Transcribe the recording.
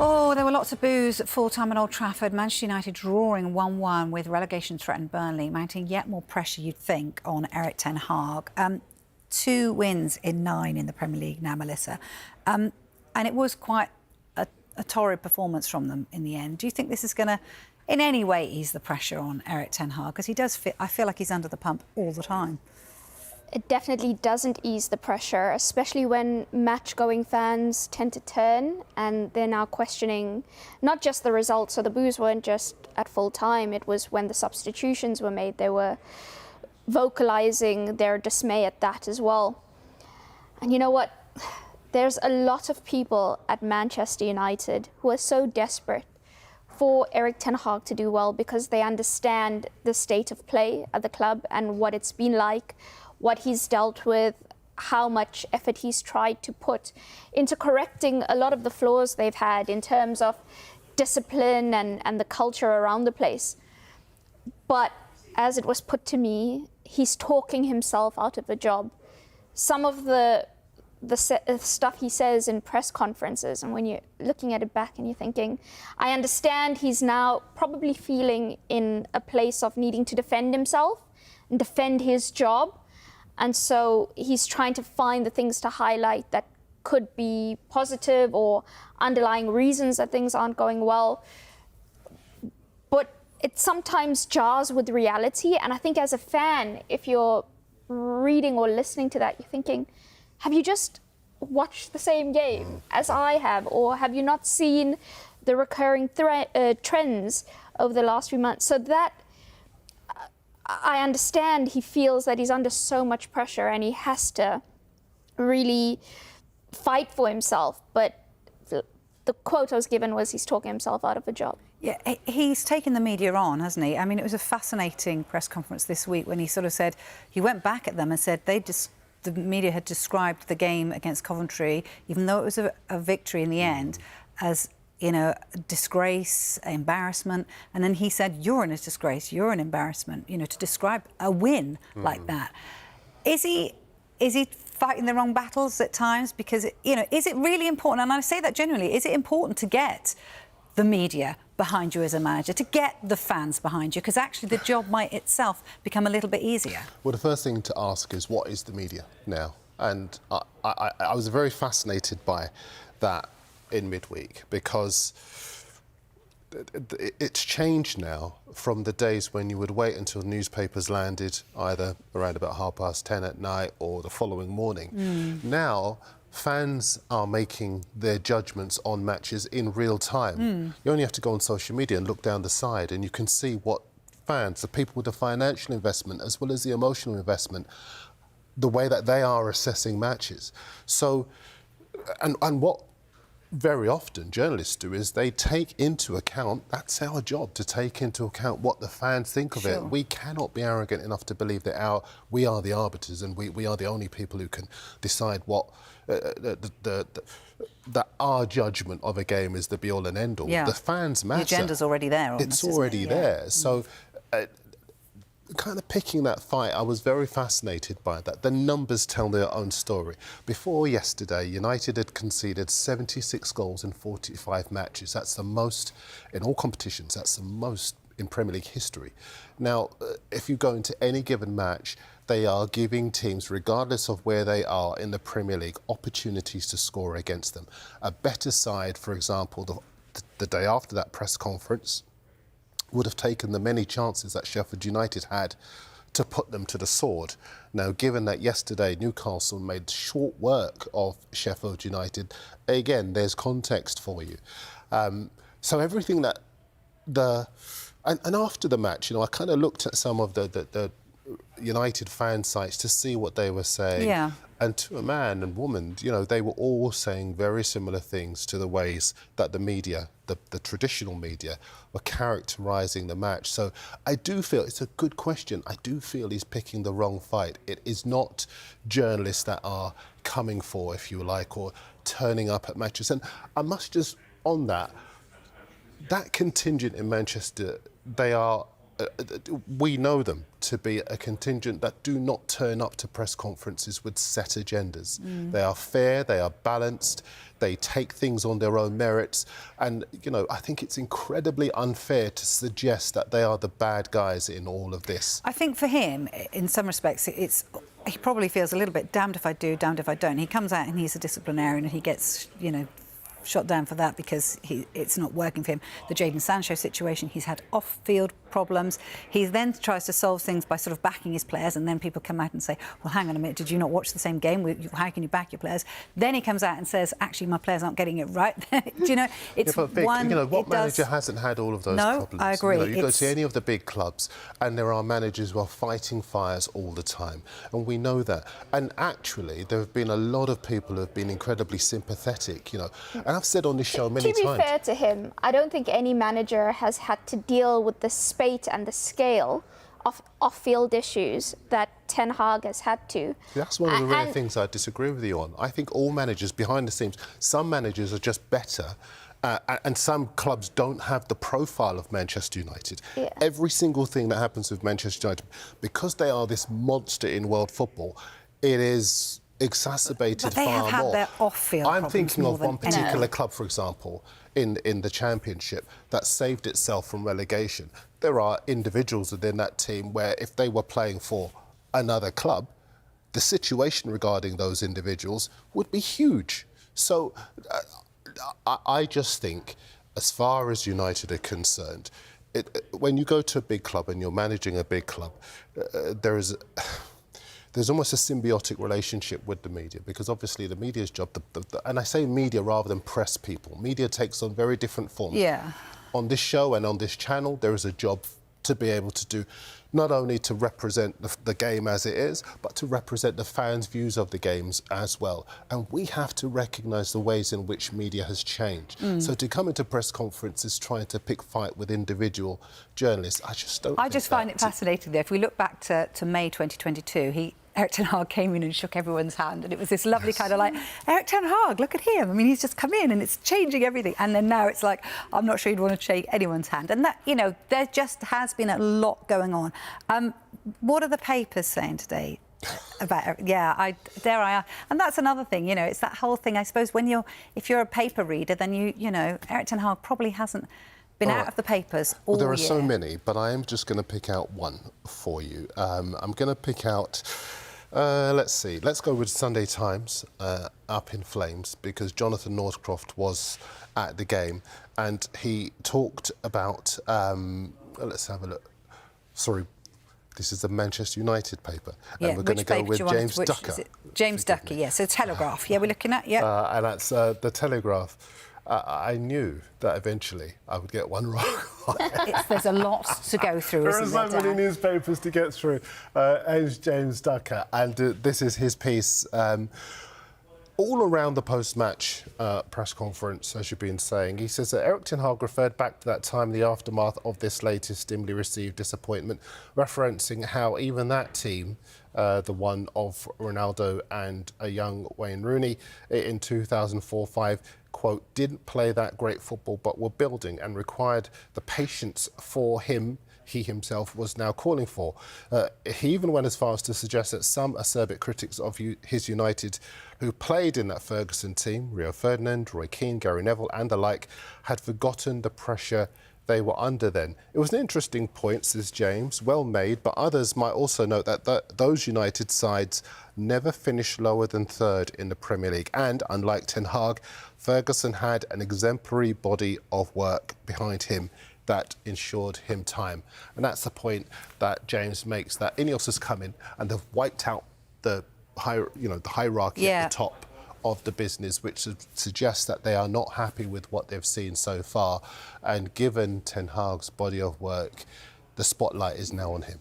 Oh, there were lots of boos at full-time at Old Trafford. Manchester United drawing 1-1 with relegation-threatened Burnley, mounting yet more pressure, you'd think, on Erik ten Hag. 2 wins in 9 in the Premier League now, Melissa. And it was quite a torrid performance from them in the end. Do you think this is going to, in any way, ease the pressure on Erik ten Hag? Because he does I feel like he's under the pump all the time. It definitely doesn't ease the pressure, especially when match-going fans tend to turn and they're now questioning not just the results. So the boos weren't just at full time, it was when the substitutions were made. They were vocalising their dismay at that as well. And you know what? There's a lot of people at Manchester United who are so desperate for Erik ten Hag to do well because they understand the state of play at the club and what it's been like, what he's dealt with, how much effort he's tried to put into correcting a lot of the flaws they've had in terms of discipline and the culture around the place. But as it was put to me, he's talking himself out of a job. Some of the stuff he says in press conferences, and when you're looking at it back and you're thinking, I understand he's now probably feeling in a place of needing to defend himself and defend his job. And so he's trying to find the things to highlight that could be positive or underlying reasons that things aren't going well. But it sometimes jars with reality. And I think as a fan, if you're reading or listening to that, you're thinking, have you just watched the same game as I have? Or have you not seen the recurring trends over the last few months? So that I understand he feels that he's under so much pressure and he has to really fight for himself. But the quote I was given was he's talking himself out of a job. Yeah, he's taken the media on, hasn't he? I mean, it was a fascinating press conference this week when he sort of said, he went back at them and said the media had described the game against Coventry, even though it was a victory in the end, as, you know, disgrace, embarrassment. And then he said, you're in a disgrace, you're an embarrassment, you know, to describe a win like that. Is he fighting the wrong battles at times? Because, you know, is it really important? And I say that genuinely, is it important to get the media behind you as a manager, to get the fans behind you? Because actually the job might itself become a little bit easier. Well, the first thing to ask is, what is the media now? And I was very fascinated by that in midweek, because it's changed now from the days when you would wait until newspapers landed either around about 10:30 at night or the following morning. Now, fans are making their judgments on matches in real time. You only have to go on social media and look down the side and you can see what fans, the people with the financial investment as well as the emotional investment, the way that they are assessing matches. So, and what very often journalists do is they take into account, that's our job, to take into account what the fans think of it. We cannot be arrogant enough to believe that we are the arbiters and we are the only people who can decide what that our judgment of a game is the be-all and end-all. The fans matter. The agenda's already there. It's already there. So kind of picking that fight, I was very fascinated by that. The numbers tell their own story. Before yesterday, United had conceded 76 goals in 45 matches. That's the most in all competitions. That's the most in Premier League history. Now, if you go into any given match, they are giving teams, regardless of where they are in the Premier League, opportunities to score against them. A better side, for example, the day after that press conference, would have taken the many chances that Sheffield United had to put them to the sword. Now, given that yesterday Newcastle made short work of Sheffield United, again, there's context for you. So everything that and after the match, you know, I kind of looked at some of the United fan sites to see what they were saying. Yeah. And to a man and woman, you know, they were all saying very similar things to the ways that the media, the traditional media, were characterising the match. So I do feel it's a good question. I do feel he's picking the wrong fight. It is not journalists that are coming for, if you like, or turning up at matches. And I must just, on that contingent in Manchester, they are we know them to be a contingent that do not turn up to press conferences with set agendas. They are fair, they are balanced, they take things on their own merits. And, you know, I think it's incredibly unfair to suggest that they are the bad guys in all of this. I think for him, in some respects, he probably feels a little bit damned if I do, damned if I don't. He comes out and he's a disciplinarian and he gets, you know, shot down for that because it's not working for him. The Jadon Sancho situation, he's had off-field problems. He then tries to solve things by sort of backing his players, and then people come out and say, well, hang on a minute, did you not watch the same game? How can you back your players? Then he comes out and says, actually, my players aren't getting it right. Do you know, it's but Vic, one... you know, what manager hasn't had all of those problems? No, I agree. You know, you go to any of the big clubs and there are managers who are fighting fires all the time, and we know that. And actually, there have been a lot of people who have been incredibly sympathetic, you know. And I've said on this show many times... To be fair to him, I don't think any manager has had to deal with the spate and the scale of off-field issues that Ten Hag has had to. That's one of the rare things I disagree with you on. I think all managers behind the scenes, some managers are just better, and some clubs don't have the profile of Manchester United. Yeah. Every single thing that happens with Manchester United, because they are this monster in world football, it is exacerbated far more. But they have had their off-field I'm thinking of one particular anything. club, for example, in the Championship that saved itself from relegation. There are individuals within that team where if they were playing for another club, the situation regarding those individuals would be huge. So I just think, as far as United are concerned, when you go to a big club and you're managing a big club, there's almost a symbiotic relationship with the media, because obviously the media's job, and I say media rather than press people, media takes on very different forms. Yeah. On this show and on this channel, there is a job to be able to do, not only to represent the game as it is, but to represent the fans' views of the games as well. And we have to recognise the ways in which media has changed. So to come into press conferences trying to pick fight with individual journalists, I just don't I just find it fascinating, though. If we look back to May 2022, Erik ten Hag came in and shook everyone's hand, and it was this lovely kind of like, Erik ten Hag, look at him. I mean, he's just come in and it's changing everything. And then now it's like, I'm not sure you'd want to shake anyone's hand. And that, you know, there just has been a lot going on. What are the papers saying today about Erik? Yeah, dare I? And that's another thing, you know, it's that whole thing, I suppose, if you're a paper reader, then you know, Erik ten Hag probably hasn't been out of the papers all year. There are so many, but I am just going to pick out one for you. I'm going to pick out... let's see. Let's go with Sunday Times, up in flames, because Jonathan Northcroft was at the game and he talked about... let's have a look. Sorry, this is the Manchester United paper. Yeah, and we're going to go with James Ducker. James Ducker, yes. So Telegraph, yeah, we're looking at, yeah. And that's the Telegraph. I knew that eventually I would get one wrong. There's a lot to go through, There are isn't there, so many Dan? newspapers to get through. As James Ducker, and this is his piece. All around the post-match press conference, as you've been saying, he says that Erik ten Hag referred back to that time, the aftermath of this latest dimly received disappointment, referencing how even that team, the one of Ronaldo and a young Wayne Rooney in 2004-05, quote, didn't play that great football, but were building and required the patience for him he himself was now calling for. He even went as far as to suggest that some acerbic critics of his United who played in that Ferguson team, Rio Ferdinand, Roy Keane, Gary Neville and the like, had forgotten the pressure they were under then. It was an interesting point, says James, well made, but others might also note that those United sides never finished lower than third in the Premier League. And unlike Ten Hag, Ferguson had an exemplary body of work behind him that ensured him time. And that's the point that James makes, that Ineos has come in and they've wiped out the hierarchy at the top of the business, which suggests that they are not happy with what they've seen so far. And given Ten Hag's body of work, the spotlight is now on him.